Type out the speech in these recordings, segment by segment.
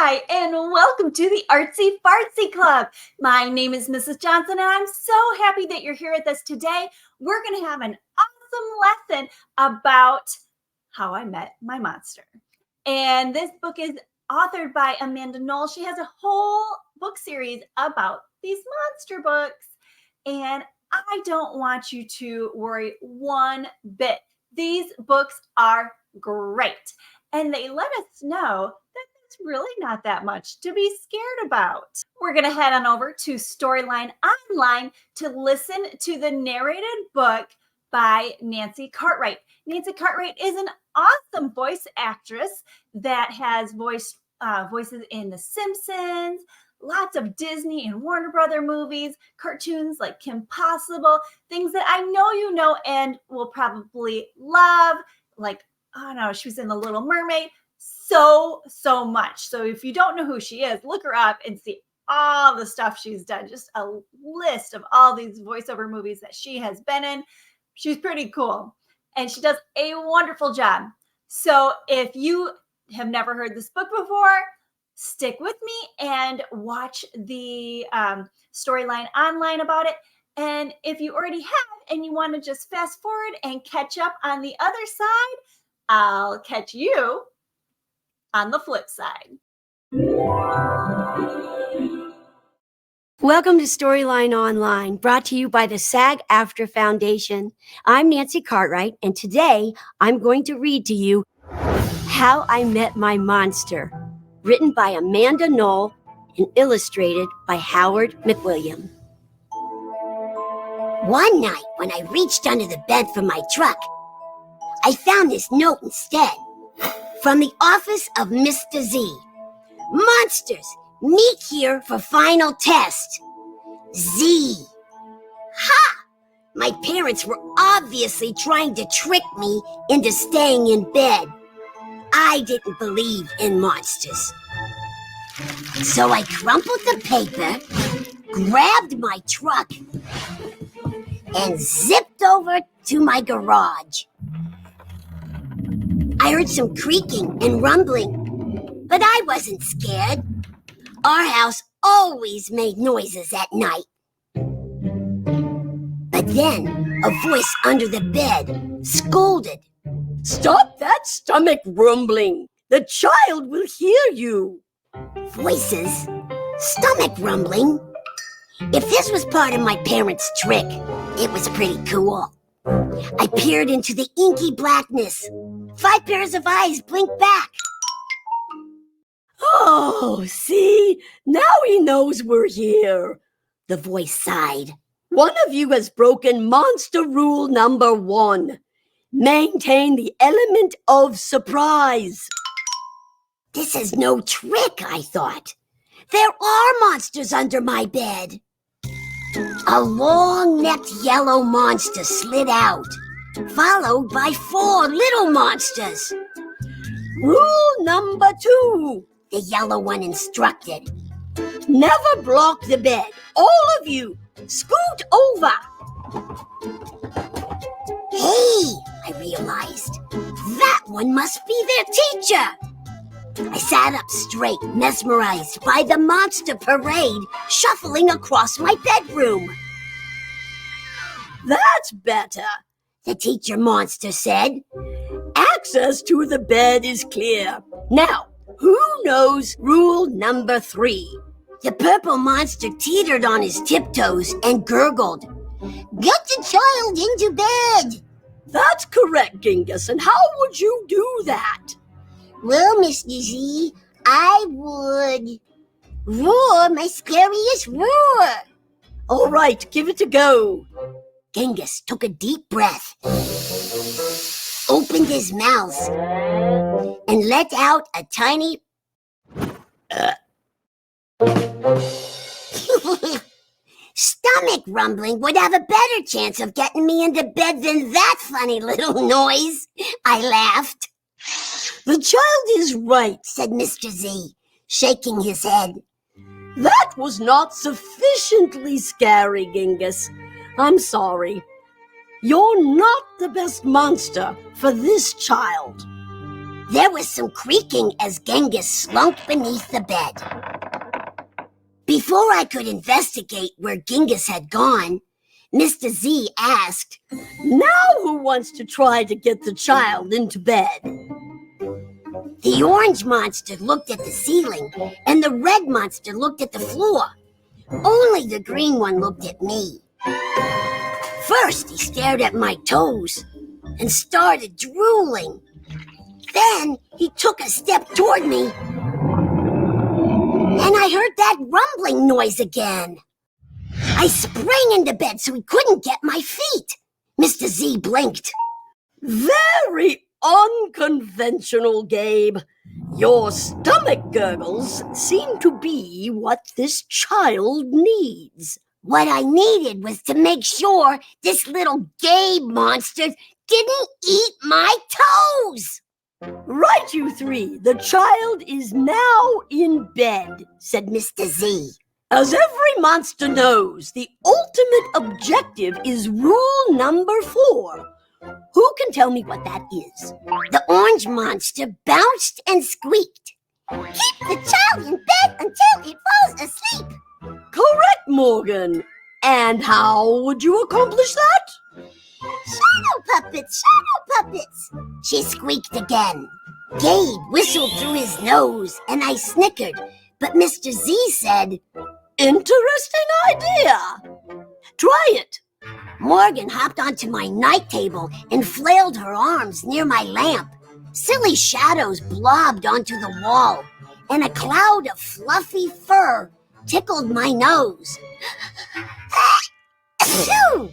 Hi, and welcome to the ArtsyFartzy Club. My name is Mrs. Johnson, and I'm so happy that you're here with us today. We're going to have an awesome lesson about how I met my monster. And this book is authored by Amanda Knoll. She has a whole book series about these monster books. And I don't want you to worry one bit. These books are great. And they let us know that it's really not that much to be scared about. We're going to head on over to Storyline Online to listen to the narrated book by Nancy Cartwright. Nancy Cartwright is an awesome voice actress that has voiced voices in The Simpsons, lots of Disney and Warner Brother movies, cartoons like Kim Possible, things that I know you know and will probably love, like, oh no, she was in The Little Mermaid, so much. So if you don't know who she is, look her up and see all the stuff she's done. Just a list of all these voiceover movies that she has been in. She's pretty cool. And she does a wonderful job. So if you have never heard this book before, stick with me and watch the Storyline Online about it. And if you already have and you want to just fast forward and catch up on the other side, I'll catch you on the flip side. Welcome to Storyline Online, brought to you by the SAG-AFTRA Foundation. I'm Nancy Cartwright, and today I'm going to read to you How I Met My Monster, written by Amanda Knoll and illustrated by Howard McWilliam. One night, when I reached under the bed for my truck, I found this note instead. From the office of Mr. Z. Monsters, meet here for final test. Z. Ha! My parents were obviously trying to trick me into staying in bed. I didn't believe in monsters. So I crumpled the paper, grabbed my truck, and zipped over to my garage. I heard some creaking and rumbling, but I wasn't scared. Our house always made noises at night. But then a voice under the bed scolded. Stop that stomach rumbling. The child will hear you. Voices? Stomach rumbling? If this was part of my parents' trick, it was pretty cool. I peered into the inky blackness. 5 pairs of eyes blinked back. Oh, see? Now he knows we're here. The voice sighed. One of you has broken monster rule number 1. Maintain the element of surprise. This is no trick, I thought. There are monsters under my bed. A long-necked yellow monster slid out, followed by 4 little monsters. Rule number 2, the yellow one instructed. Never block the bed. All of you, scoot over. Hey, I realized, that one must be their teacher. I sat up straight, mesmerized by the monster parade shuffling across my bedroom. That's better, the teacher monster said. Access to the bed is clear. Now, who knows rule number 3? The purple monster teetered on his tiptoes and gurgled. Get the child into bed. That's correct, Genghis. And how would you do that? Well, Mr. Z, I would roar my scariest roar. All right, give it a go. Genghis took a deep breath, opened his mouth, and let out a tiny... Stomach rumbling would have a better chance of getting me into bed than that funny little noise. I laughed. The child is right, said Mr. Z, shaking his head. That was not sufficiently scary, Genghis. I'm sorry. You're not the best monster for this child. There was some creaking as Genghis slunk beneath the bed. Before I could investigate where Genghis had gone, Mr. Z asked, Now who wants to try to get the child into bed? The orange monster looked at the ceiling, and the red monster looked at the floor. Only the green one looked at me. First, he stared at my toes and started drooling. Then, he took a step toward me, and I heard that rumbling noise again. I sprang into bed so he couldn't get my feet. Mr. Z blinked. Very unconventional, Gabe. Your stomach gurgles seem to be what this child needs. What I needed was to make sure this little Gabe monster didn't eat my toes. Right, you three. The child is now in bed, said Mr. Z. As every monster knows, the ultimate objective is rule number 4. Who can tell me what that is? The orange monster bounced and squeaked. Keep the child in bed until it falls asleep. Correct, Morgan. And how would you accomplish that? Shadow puppets, she squeaked again. Gabe whistled through his nose, and I snickered, but Mr. Z said, Interesting idea. Try it. Morgan hopped onto my night table and flailed her arms near my lamp. Silly shadows blobbed onto the wall, and a cloud of fluffy fur tickled my nose. Achoo!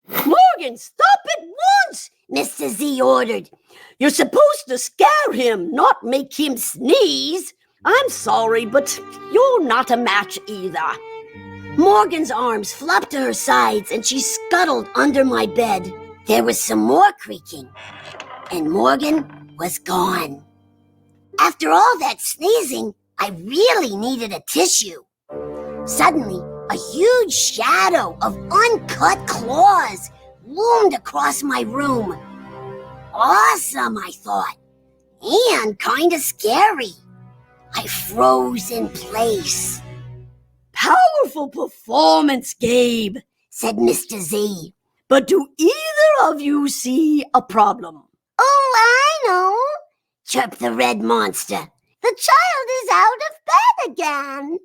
Morgan, stop at once, Mr. Z ordered. You're supposed to scare him, not make him sneeze. I'm sorry, but you're not a match either. Morgan's arms flopped to her sides and she scuttled under my bed. There was some more creaking, and Morgan was gone. After all that sneezing, I really needed a tissue. Suddenly, a huge shadow of uncut claws loomed across my room. Awesome, I thought, and kinda scary. I froze in place. Powerful performance, Gabe, said Mr. Z. But do either of you see a problem? Oh, I know, chirped the red monster. The child is out of bed again.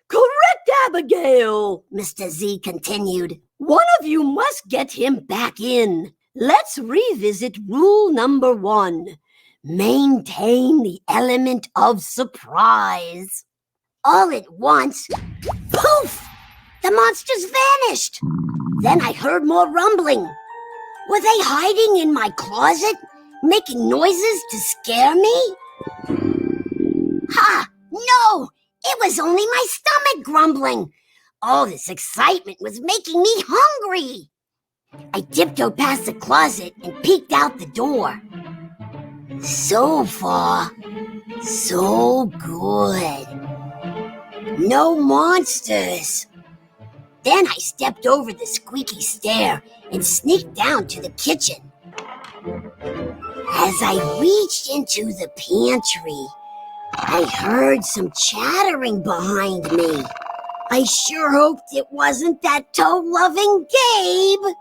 Correct, Abigail, Mr. Z continued. One of you must get him back in. Let's revisit rule number 1. Maintain the element of surprise. All at once, poof! The monsters vanished. Then I heard more rumbling. Were they hiding in my closet, making noises to scare me? Ha! No! It was only my stomach grumbling. All this excitement was making me hungry. I tiptoed past the closet and peeked out the door. So far, so good. No monsters. Then I stepped over the squeaky stair and sneaked down to the kitchen. As I reached into the pantry, I heard some chattering behind me. I sure hoped it wasn't that toe-loving Gabe.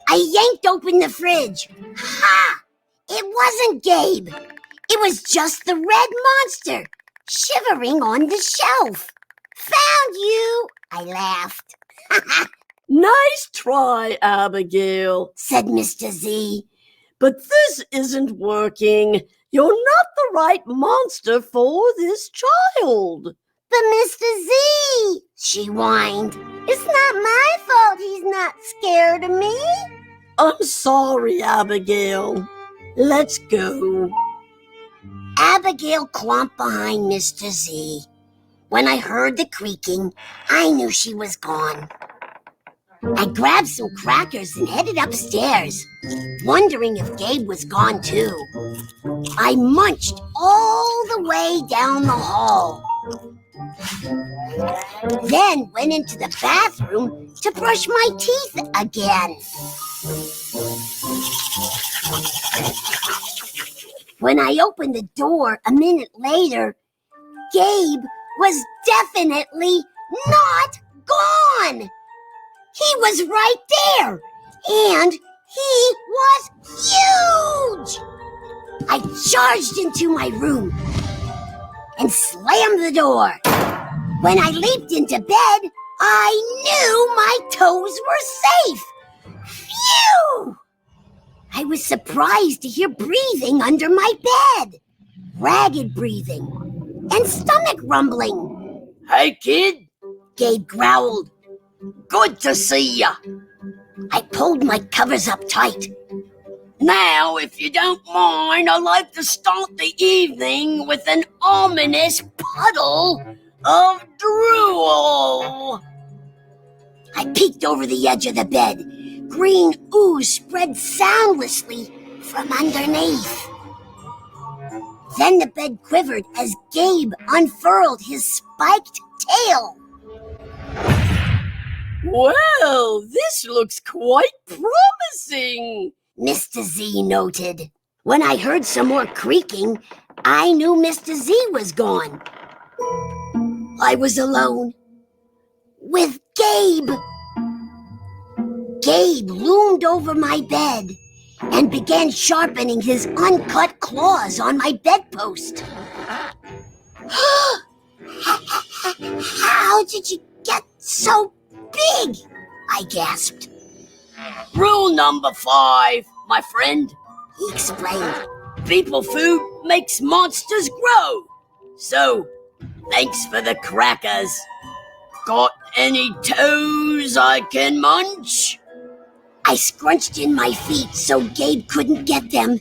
I yanked open the fridge. Ha! It wasn't Gabe. It was just the red monster, shivering on the shelf. Found you, I laughed. Nice try, Abigail, said Mr. Z. But this isn't working. You're not the right monster for this child. But Mr. Z, she whined, it's not my fault he's not scared of me. I'm sorry, Abigail. Let's go. Abigail clomped behind Mr. Z. When I heard the creaking, I knew she was gone. I grabbed some crackers and headed upstairs, wondering if Gabe was gone too. I munched all the way down the hall. Then went into the bathroom to brush my teeth again. When I opened the door a minute later, Gabe was definitely not gone. He was right there, and he was huge. I charged into my room and slammed the door. When I leaped into bed, I knew my toes were safe. Phew! I was surprised to hear breathing under my bed. Ragged breathing and stomach rumbling. Hey, kid, Gabe growled. good to see ya. I pulled my covers up tight. Now, if you don't mind, I'd like to start the evening with an ominous puddle of drool. I peeked over the edge of the bed. Green ooze spread soundlessly from underneath. Then the bed quivered as Gabe unfurled his spiked tail. Well, this looks quite promising, Mr. Z noted. When I heard some more creaking, I knew Mr. Z was gone. I was alone with Gabe. Gabe loomed over my bed and began sharpening his uncut claws on my bedpost. How did you get so big? I gasped. Rule number 5, my friend. He explained. People food makes monsters grow. So, thanks for the crackers. Got any toes I can munch? I scrunched in my feet so Gabe couldn't get them.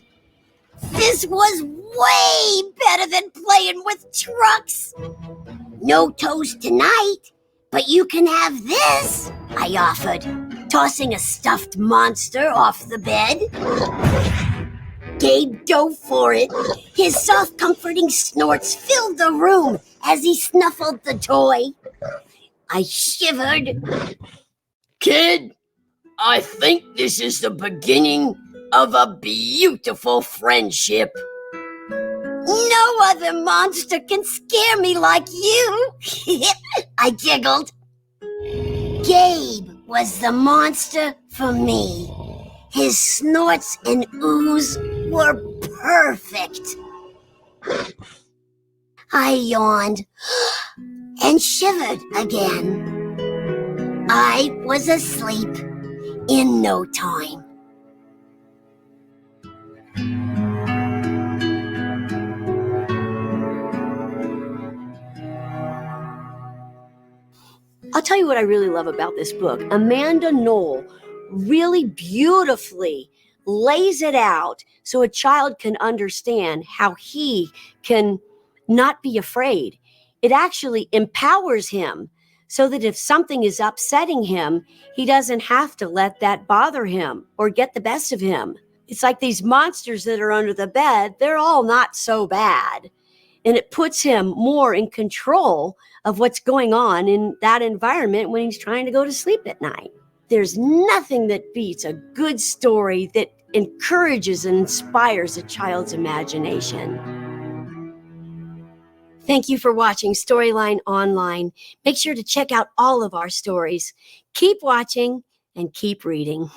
This was way better than playing with trucks. No toes tonight, but you can have this, I offered, tossing a stuffed monster off the bed. Gabe dove for it. His soft, comforting snorts filled the room as he snuffled the toy. I shivered. Kid, I think this is the beginning of a beautiful friendship. No other monster can scare me like you, I giggled. Gabe was the monster for me. His snorts and ooze were perfect. I yawned and shivered again. I was asleep in no time. I'll tell you what I really love about this book. Amanda Knoll really beautifully lays it out so a child can understand how he can not be afraid. It actually empowers him so that if something is upsetting him, he doesn't have to let that bother him or get the best of him. It's like these monsters that are under the bed, they're all not so bad. And it puts him more in control of what's going on in that environment when he's trying to go to sleep at night. There's nothing that beats a good story that encourages and inspires a child's imagination. Thank you for watching Storyline Online. Make sure to check out all of our stories. Keep watching and keep reading.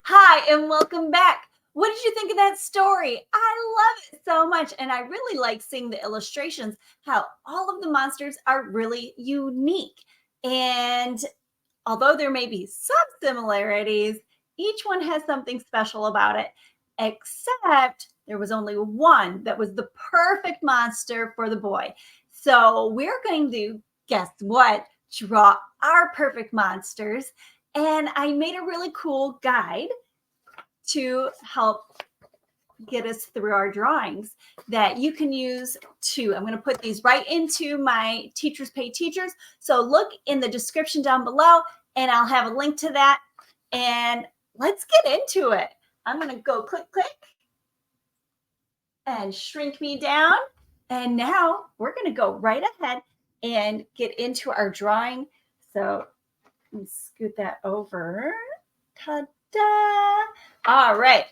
Hi, and welcome back. What did you think of that story? I love it so much, and I really like seeing the illustrations, how all of the monsters are really unique. And although there may be some similarities, each one has something special about it, except there was only one that was the perfect monster for the boy. So we're going to, guess what, draw our perfect monsters. And I made a really cool guide to help get us through our drawings that you can use too. I'm going to put these right into my Teachers Pay Teachers. So look in the description down below and I'll have a link to that. And let's get into it. I'm going to go click, click and shrink me down. And now we're going to go right ahead and get into our drawing. So let me scoot that over. Ta-da! All right.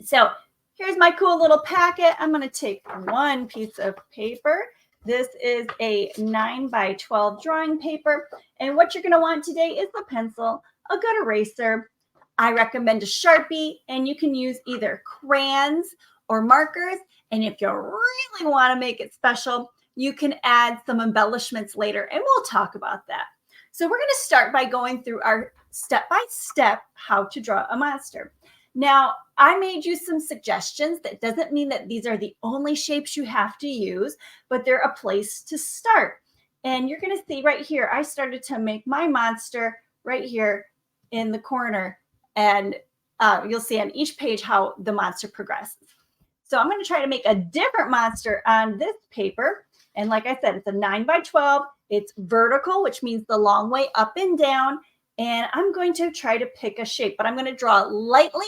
So here's my cool little packet. I'm going to take one piece of paper. This is a 9x12 drawing paper. And what you're going to want today is a pencil, a good eraser. I recommend a Sharpie, and you can use either crayons or markers. And if you really want to make it special, you can add some embellishments later, and we'll talk about that. So we're going to start by going through our step-by-step how to draw a monster. Now, I made you some suggestions. That doesn't mean that these are the only shapes you have to use, but they're a place to start. And you're going to see right here, I started to make my monster right here in the corner. And you'll see on each page how the monster progresses. So I'm going to try to make a different monster on this paper. And like I said, it's a 9x12. It's vertical, which means the long way up and down. And I'm going to try to pick a shape, but I'm going to draw lightly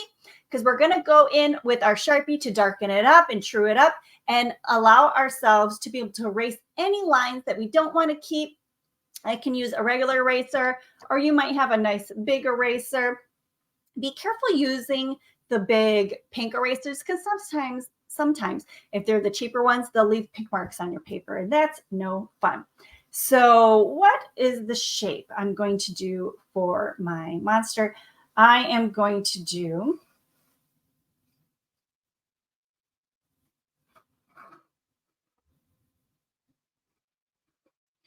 because we're going to go in with our Sharpie to darken it up and true it up and allow ourselves to be able to erase any lines that we don't want to keep. I can use a regular eraser, or you might have a nice big eraser. Be careful using the big pink erasers because sometimes if they're the cheaper ones, they'll leave pink marks on your paper, and that's no fun. So what is the shape I'm going to do for my monster? I am going to do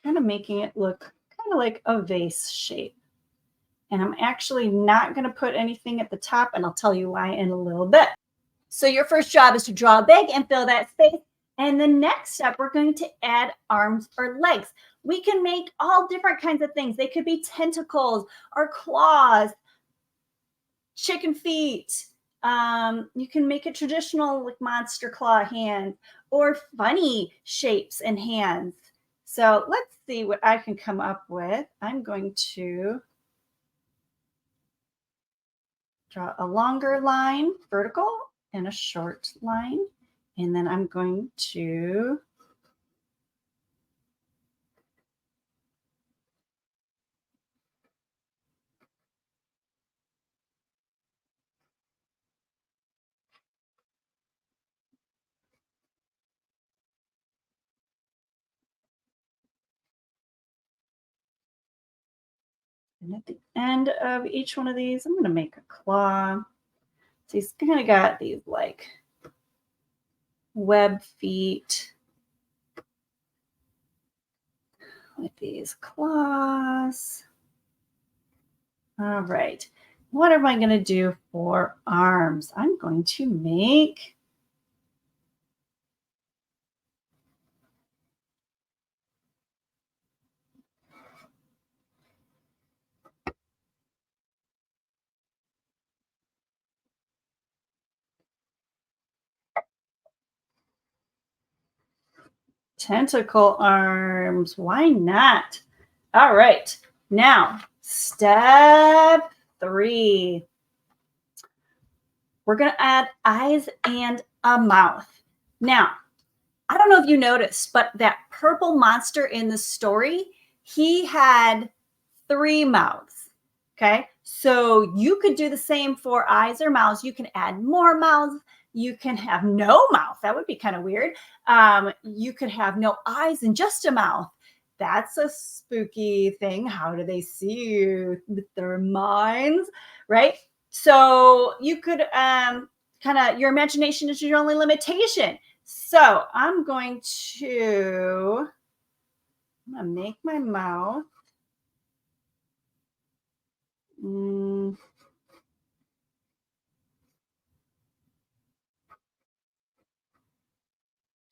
kind of making it look kind of like a vase shape. And I'm actually not going to put anything at the top, and I'll tell you why in a little bit. So your first job is to draw big and fill that space. And the next step, we're going to add arms or legs. We can make all different kinds of things. They could be tentacles or claws, chicken feet. You can make a traditional like monster claw hand or funny shapes and hands. So let's see what I can come up with. I'm going to draw a longer line, vertical, and a short line. And then I'm going to and at the end of each one of these, I'm going to make a claw. So he's kind of got these like web feet with these claws. All right. What am I going to do for arms? I'm going to make tentacle arms. Why not? All right. Now, step 3. We're going to add eyes and a mouth. Now, I don't know if you noticed, but that purple monster in the story, he had 3 mouths. Okay. So you could do the same for eyes or mouths. You can add more mouths. You can have no mouth. That would be kind of weird. You could have no eyes and just a mouth. That's a spooky thing. How do they see you with their minds? Right. So you could kind of, your imagination is your only limitation. So I'm going to make my mouth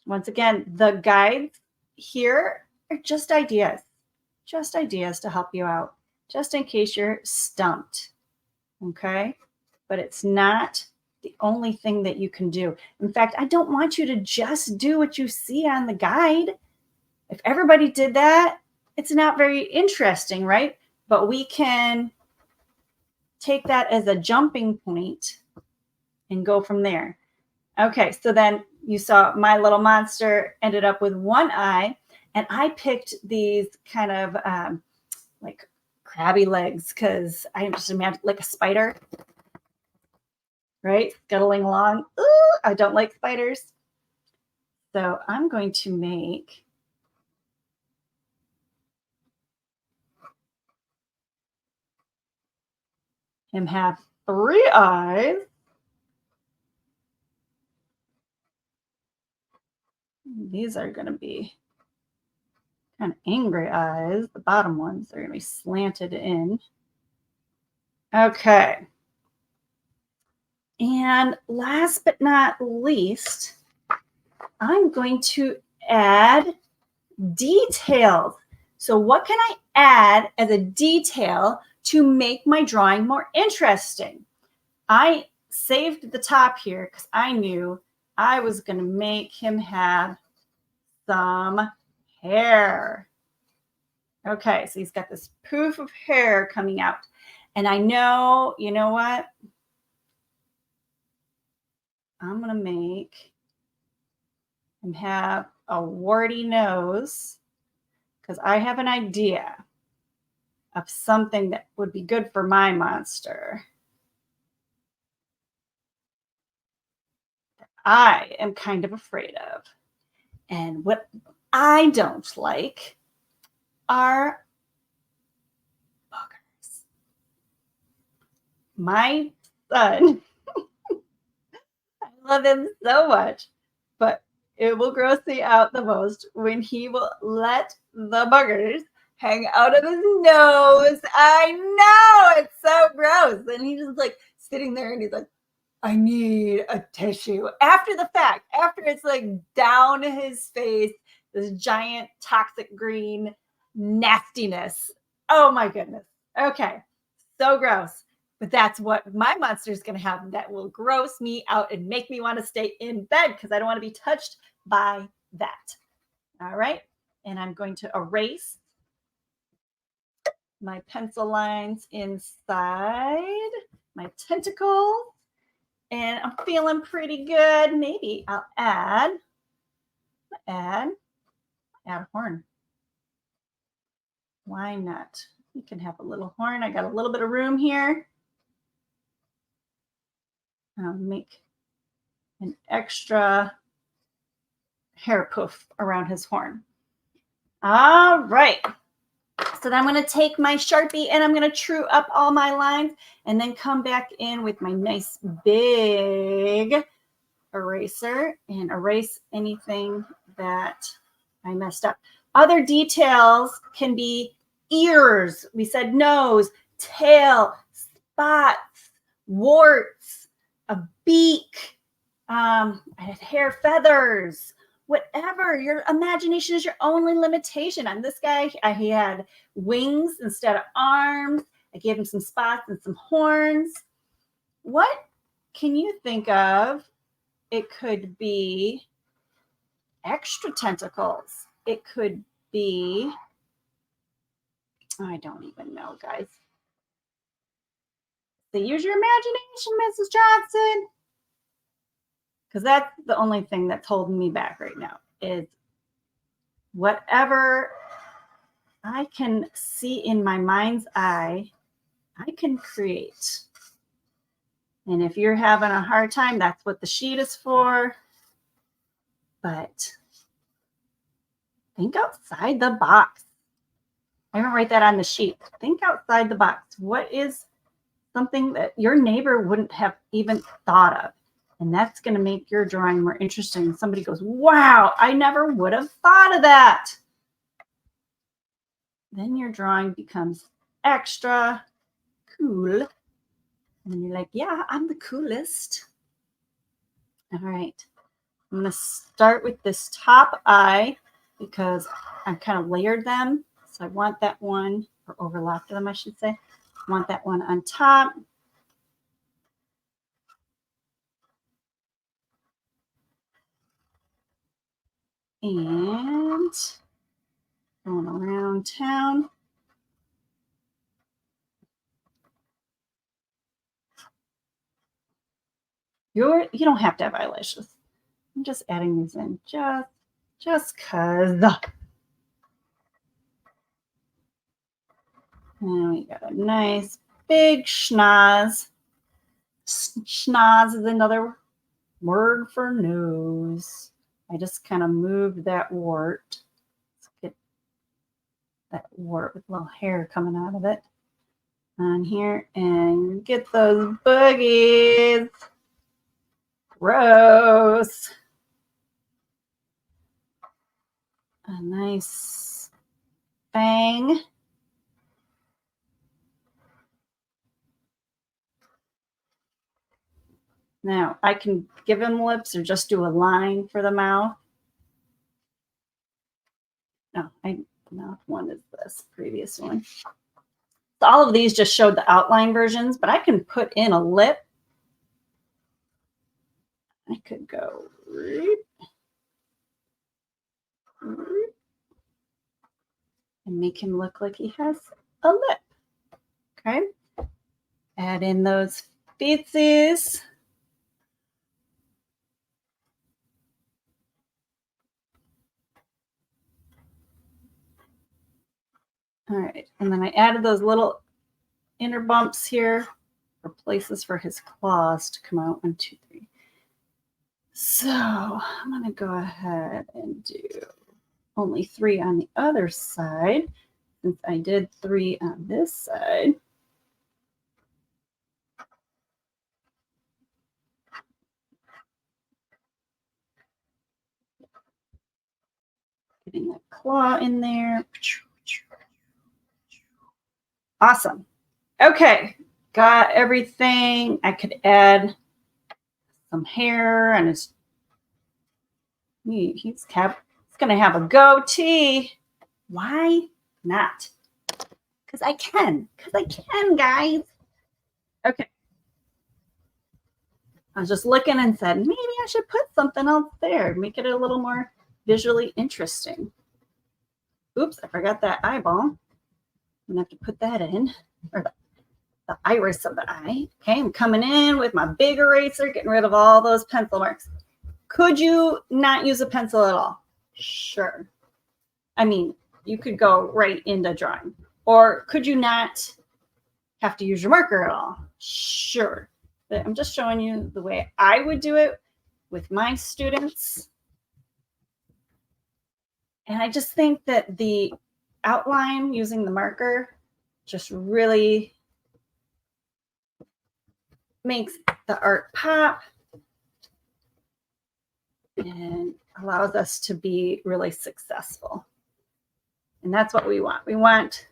Once again, the guides here are just ideas to help you out, just in case you're stumped. Okay? But it's not the only thing that you can do. In fact, I don't want you to just do what you see on the guide. If everybody did that, it's not very interesting, right? But we can take that as a jumping point and go from there. Okay, so then you saw my little monster ended up with one eye, and I picked these kind of like crabby legs because I just imagine like a spider, right? Scuttling along. Ooh, I don't like spiders. So I'm going to make him have 3 eyes. These are going to be kind of angry eyes. The bottom ones are going to be slanted in. Okay. And last but not least, I'm going to add details. So what can I add as a detail to make my drawing more interesting? I saved the top here because I knew I was going to make him have some hair. Okay, so he's got this poof of hair coming out. And I know, you know what? I'm going to make him have a warty nose because I have an idea of something that would be good for my monster. I am kind of afraid of. And what I don't like are boogers. My son, I love him so much, but it will gross me out the most when he will let the boogers hang out of his nose. I know, it's so gross. And he's just like sitting there and he's like, I need a tissue. After the fact, after it's like down his face, this giant toxic green nastiness. Oh my goodness. Okay. So gross. But that's what my monster is going to have. That will gross me out and make me want to stay in bed because I don't want to be touched by that. All right. And I'm going to erase my pencil lines inside my tentacle. And I'm feeling pretty good. Maybe I'll add a horn. Why not? You can have a little horn. I got a little bit of room here. I'll make an extra hair poof around his horn. All right. So then I'm going to take my Sharpie and I'm going to true up all my lines and then come back in with my nice big eraser and erase anything that I messed up. Other details can be ears. We said nose, tail, spots, warts, a beak, I had hair feathers. Whatever, your imagination is your only limitation. On this guy, he had wings instead of arms. I gave him some spots and some horns. What can you think of? It could be extra tentacles. It could be, I don't even know, guys. So use your imagination, Mrs. Johnson. Because that's the only thing that's holding me back right now is whatever I can see in my mind's eye, I can create. And if you're having a hard time, that's what the sheet is for. But think outside the box. I even write that on the sheet. Think outside the box. What is something that your neighbor wouldn't have even thought of? And that's going to make your drawing more interesting. Somebody goes, wow, I never would have thought of that. Then your drawing becomes extra cool. And you're like, yeah, I'm the coolest. All right. I'm going to start with this top eye because I've kind of layered them. So I want that one, or overlapped them, I should say. I want that one on top. And going around town. You don't have to have eyelashes. I'm just adding these in just cause. And we got a nice big schnoz. Schnoz is another word for nose. I just kind of moved that wart. Let's get that wart with a little hair coming out of it on here and get those boogies. Gross. A nice fang. Now I can give him lips or just do a line for the mouth. No, mouth one is this previous one. So all of these just showed the outline versions, but I can put in a lip. I could go and make him look like he has a lip. Okay. Add in those feetsies. All right, and then I added those little inner bumps here for places for his claws to come out. 1, 2, 3. So I'm going to go ahead and do only 3 on the other side, since I did 3 on this side. Getting that claw in there. Awesome. Okay, got everything. I could add some hair on his. He's going to have a goatee. Why not? Because I can. Because I can, guys. Okay. I was just looking and said, maybe I should put something else there. Make it a little more visually interesting. Oops, I forgot that eyeball. I'm going to have to put that in. Or the iris of the eye. Okay, I'm coming in with my big eraser, getting rid of all those pencil marks. Could you not use a pencil at all? Sure. I mean, you could go right into drawing. Or could you not have to use your marker at all? Sure. But I'm just showing you the way I would do it with my students. And I just think that the outline using the marker just really makes the art pop and allows us to be really successful. And that's what we want. We want,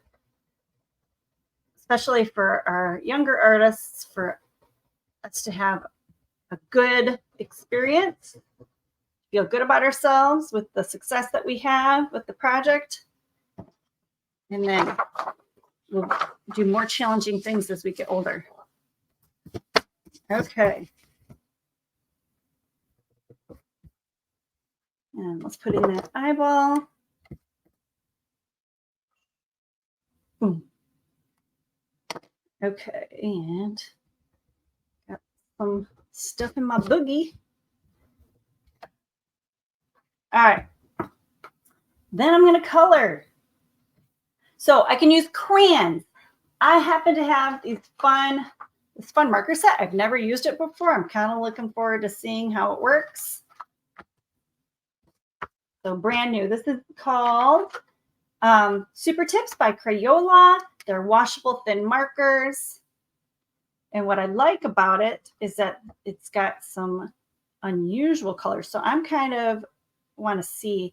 especially for our younger artists, for us to have a good experience, feel good about ourselves with the success that we have with the project. And then we'll do more challenging things as we get older. Okay. And let's put in that eyeball. Boom. Okay, and got some stuff in my boogie. All right. Then I'm going to color. So I can use crayons. I happen to have this fun marker set. I've never used it before. I'm kind of looking forward to seeing how it works. So brand new. This is called Super Tips by Crayola. They're washable thin markers. And what I like about it is that it's got some unusual colors. So I'm kind of want to see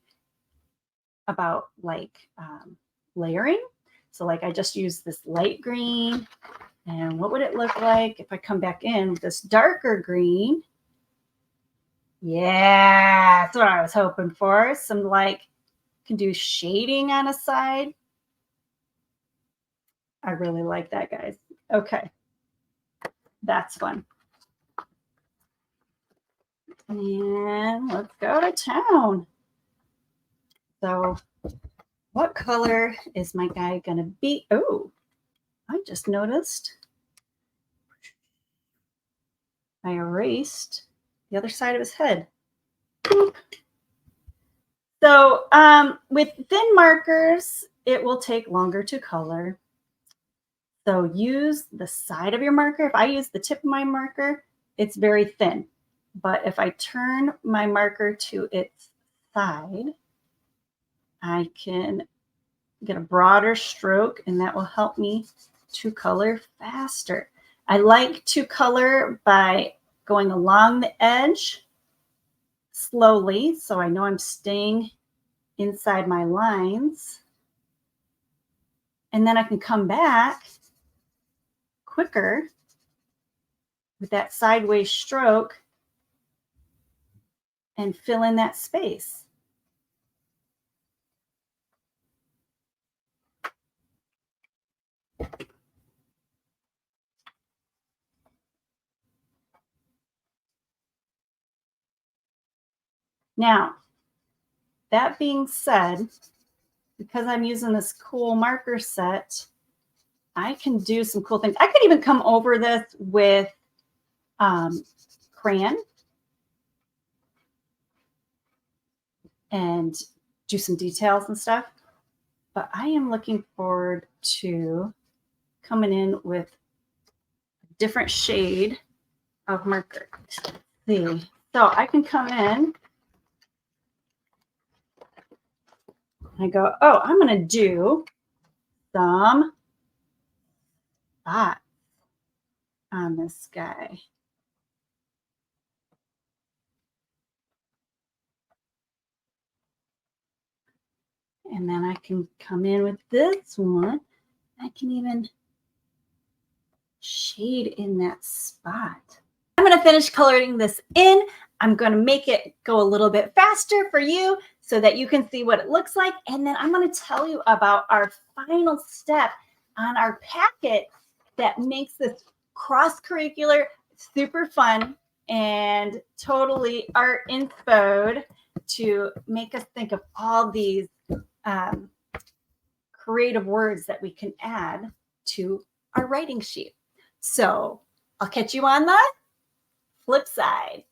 about like layering. So like I just used this light green. And what would it look like if I come back in with this darker green? Yeah, that's what I was hoping for. Some like, can do shading on a side. I really like that, guys. Okay, that's fun. And let's go to town. So what color is my guy gonna be? Oh, I just noticed I erased the other side of his head. Boop. So with thin markers, it will take longer to color. So use the side of your marker. If I use the tip of my marker, it's very thin. But if I turn my marker to its side, I can get a broader stroke, and that will help me to color faster. I like to color by going along the edge slowly, so I know I'm staying inside my lines. And then I can come back quicker with that sideways stroke and fill in that space. Now, that being said, because I'm using this cool marker set, I can do some cool things. I could even come over this with crayon and do some details and stuff. But I am looking forward to coming in with a different shade of marker. Let's see. So I can come in. I go, oh, I'm going to do some spots on this guy. And then I can come in with this one. I can even shade in that spot. I'm going to finish coloring this in. I'm going to make it go a little bit faster for you so that you can see what it looks like. And then I'm going to tell you about our final step on our packet that makes this cross-curricular super fun and totally art inspired to make us think of all these creative words that we can add to our writing sheet. So I'll catch you on the flip side.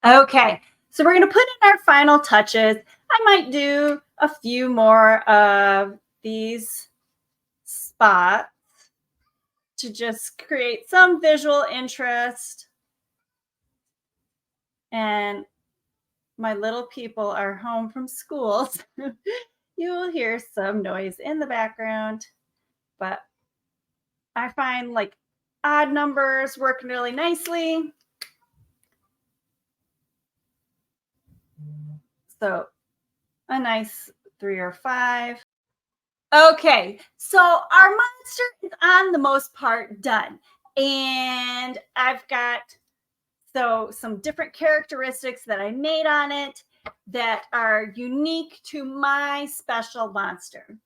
Okay, so we're going to put in our final touches. I might do a few more of these spots to just create some visual interest. And my little people are home from school. So you will hear some noise in the background, but I find like odd numbers work really nicely. So a nice 3 or 5. Okay, so our monster is on the most part done. And I've got some different characteristics that I made on it that are unique to my special monster.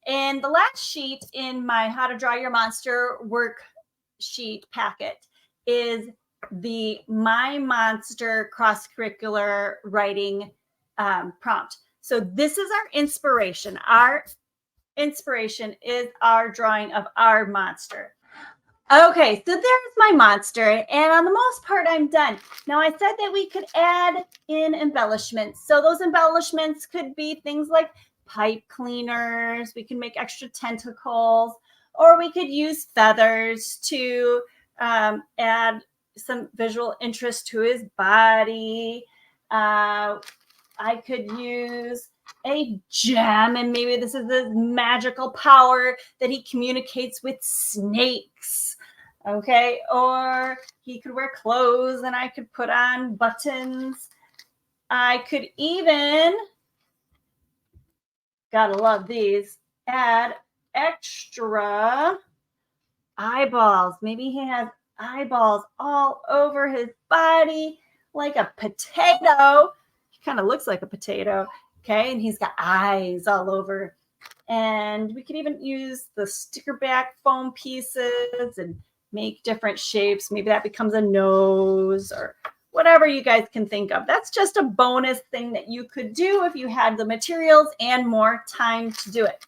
And the last sheet in my How to Draw Your Monster worksheet packet is the My Monster Cross-Curricular Writing prompt. So this is our inspiration. Our inspiration is our drawing of our monster. Okay, so there's my monster, and on the most part, I'm done. Now, I said that we could add in embellishments. So those embellishments could be things like pipe cleaners. We can make extra tentacles, or we could use feathers to add some visual interest to his body. I could use a gem, and maybe this is the magical power that he communicates with snakes. Okay, or he could wear clothes and I could put on buttons. I could even, gotta love these, add extra eyeballs. Maybe he has eyeballs all over his body like a potato. He kind of looks like a potato. Okay, and he's got eyes all over. And we could even use the sticker back foam pieces and make different shapes. Maybe that becomes a nose or whatever you guys can think of. That's just a bonus thing that you could do if you had the materials and more time to do it.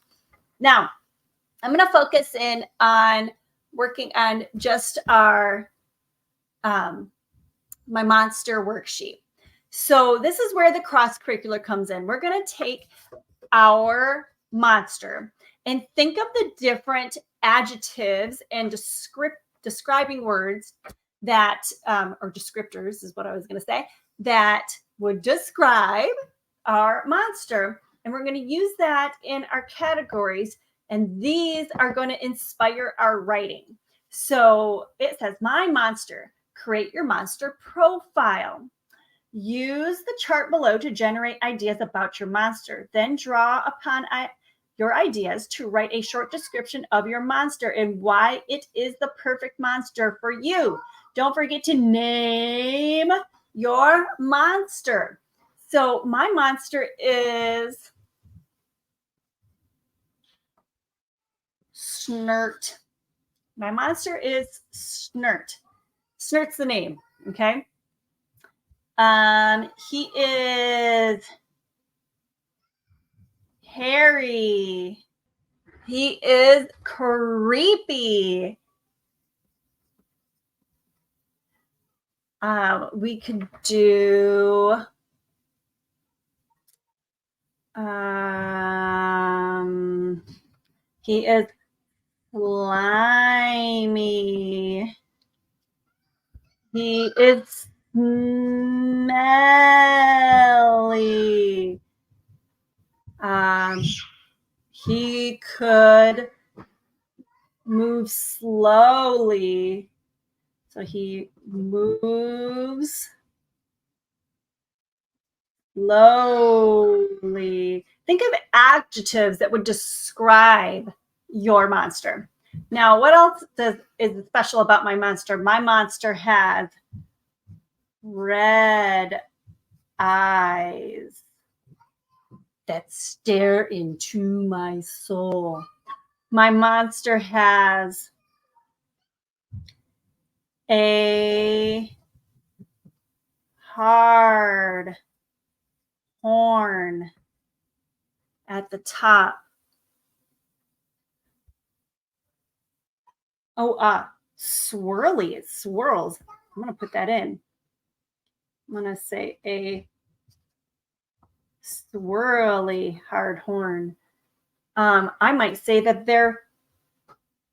Now, I'm going to focus in on working on just our my monster worksheet. So this is where the cross-curricular comes in. We're going to take our monster and think of the different adjectives and describing words that, or descriptors is what I was going to say, that would describe our monster. And we're going to use that in our categories. And these are going to inspire our writing. So it says, my monster, create your monster profile. Use the chart below to generate ideas about your monster. Then draw upon your ideas to write a short description of your monster and why it is the perfect monster for you. Don't forget to name your monster. So my monster is Snert. My monster is Snert. Snert's the name, okay? He is hairy. He is creepy. We could do he is slimy. He is smelly. He could move slowly. So he moves slowly. Think of adjectives that would describe your monster. Now, what else is special about my monster? My monster has red eyes that stare into my soul. My monster has a hard horn at the top. Oh, swirly. It swirls. I'm going to put that in. I'm going to say a swirly hard horn. I might say that they're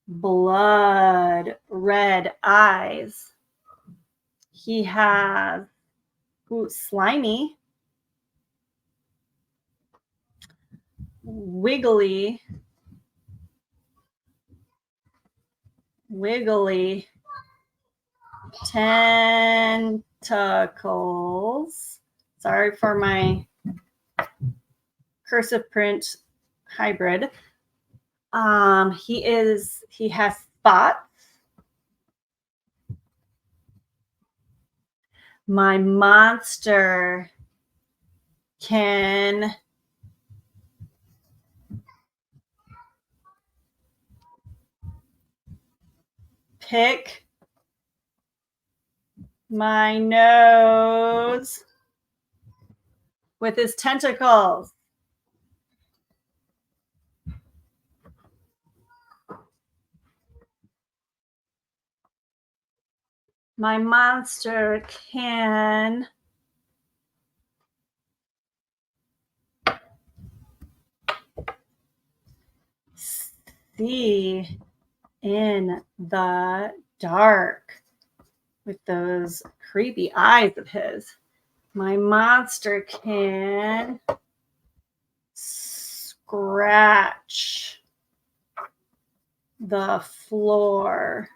blood red eyes. He has slimy, wiggly tentacles. Sorry for my cursive print hybrid. He has spots. My monster can pick my nose with his tentacles. My monster can see in the dark with those creepy eyes of his. My monster can scratch the floor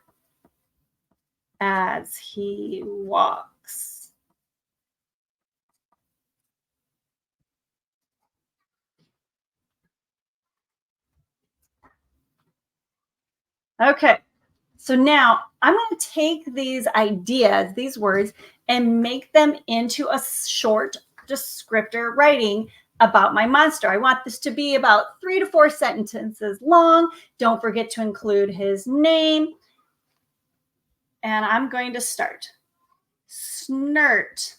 as he walks. Okay, so now I'm going to take these ideas, these words, and make them into a short descriptor writing about my monster. I want this to be about 3 to 4 sentences long. Don't forget to include his name. And I'm going to start. Snert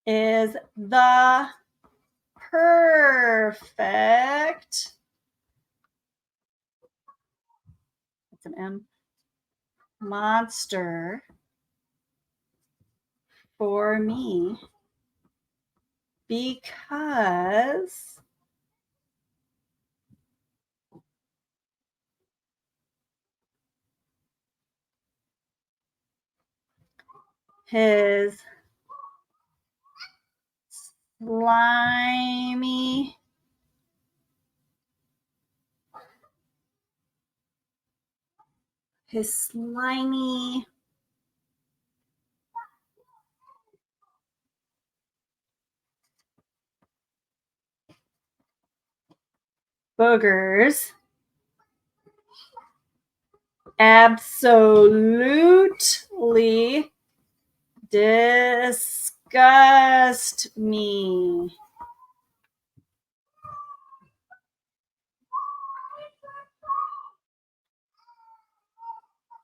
is the perfect, it's an M, monster for me because his slimy boogers absolutely disgust me.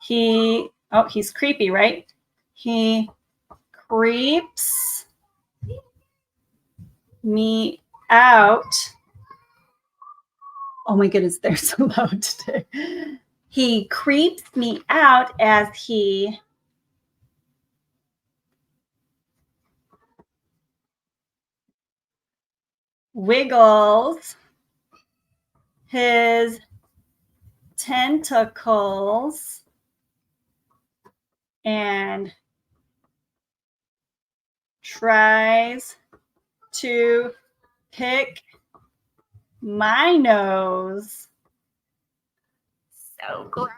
He's creepy, right? He creeps me out. Oh my goodness, they're so loud today. He creeps me out as he wiggles his tentacles and tries to pick my nose. So gross.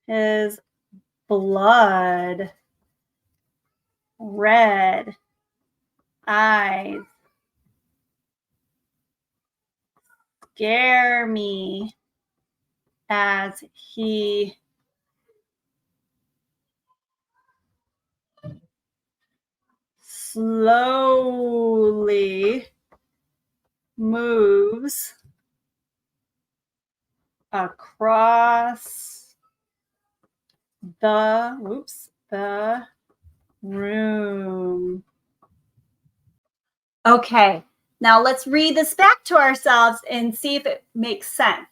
His blood red eyes scare me as he slowly moves across the room. Okay, now let's read this back to ourselves and see if it makes sense.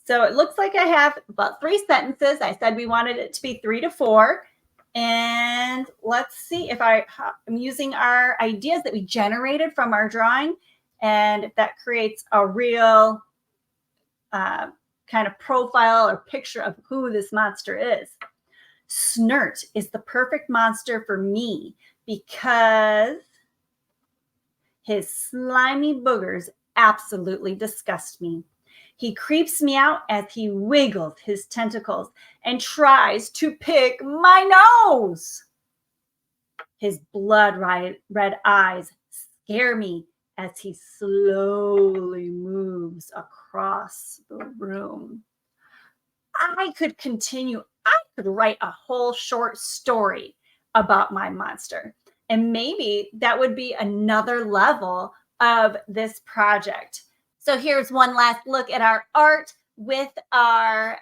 So it looks like I have about 3 sentences. I said we wanted it to be 3 to 4. And let's see if I'm using our ideas that we generated from our drawing, and if that creates a real kind of profile or picture of who this monster is. Snert is the perfect monster for me because his slimy boogers absolutely disgust me. He creeps me out as he wiggles his tentacles and tries to pick my nose. His blood red eyes scare me as he slowly moves across the room. I could continue. I could write a whole short story about my monster. And maybe that would be another level of this project. So here's one last look at our art with our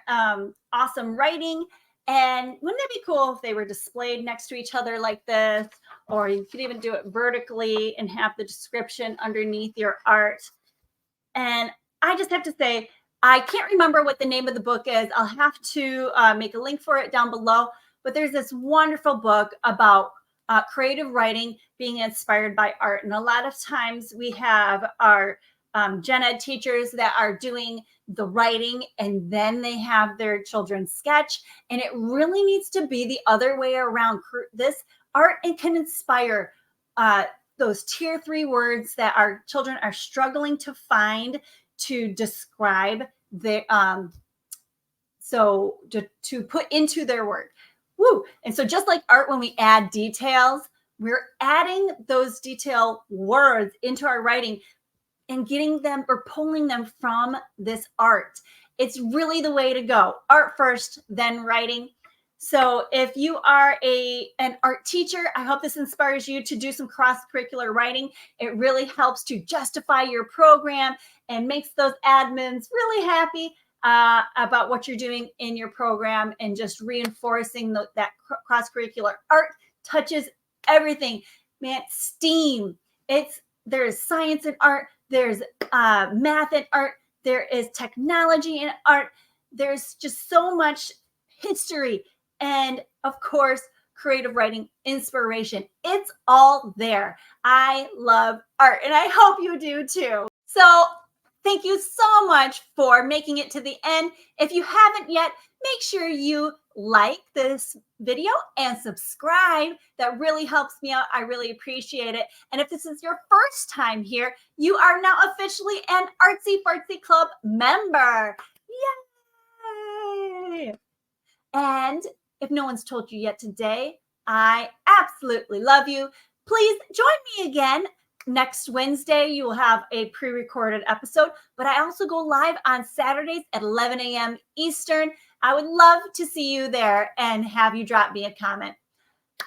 awesome writing. And wouldn't it be cool if they were displayed next to each other like this? Or you could even do it vertically and have the description underneath your art. And I just have to say, I can't remember what the name of the book is. I'll have to make a link for it down below. But there's this wonderful book about creative writing being inspired by art. And a lot of times we have our gen ed teachers that are doing the writing and then they have their children sketch. And it really needs to be the other way around. This art can inspire those tier 3 words that our children are struggling to find to describe the to put into their word. Woo! And so just like art, when we add details, we're adding those detail words into our writing and getting them or pulling them from this art. It's really the way to go. Art first, then writing. So if you are an art teacher, I hope this inspires you to do some cross-curricular writing. It really helps to justify your program and makes those admins really happy about what you're doing in your program, and just reinforcing that cross-curricular art touches everything. Man, STEAM. There's science in art. There's math in art. There is technology in art. There's just so much history. And of course, creative writing, inspiration. It's all there. I love art, and I hope you do too. So thank you so much for making it to the end. If you haven't yet, make sure you like this video and subscribe. That really helps me out. I really appreciate it. And if this is your first time here, you are now officially an ArtsyFartzy Club member. Yay! And if no one's told you yet today, I absolutely love you. Please join me again. Next Wednesday, you will have a pre-recorded episode, but I also go live on Saturdays at 11 a.m. Eastern. I would love to see you there and have you drop me a comment.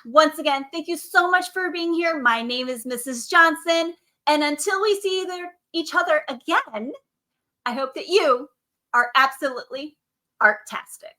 Once again, thank you so much for being here. My name is Mrs. Johnson, and until we see each other again, I hope that you are absolutely art-tastic.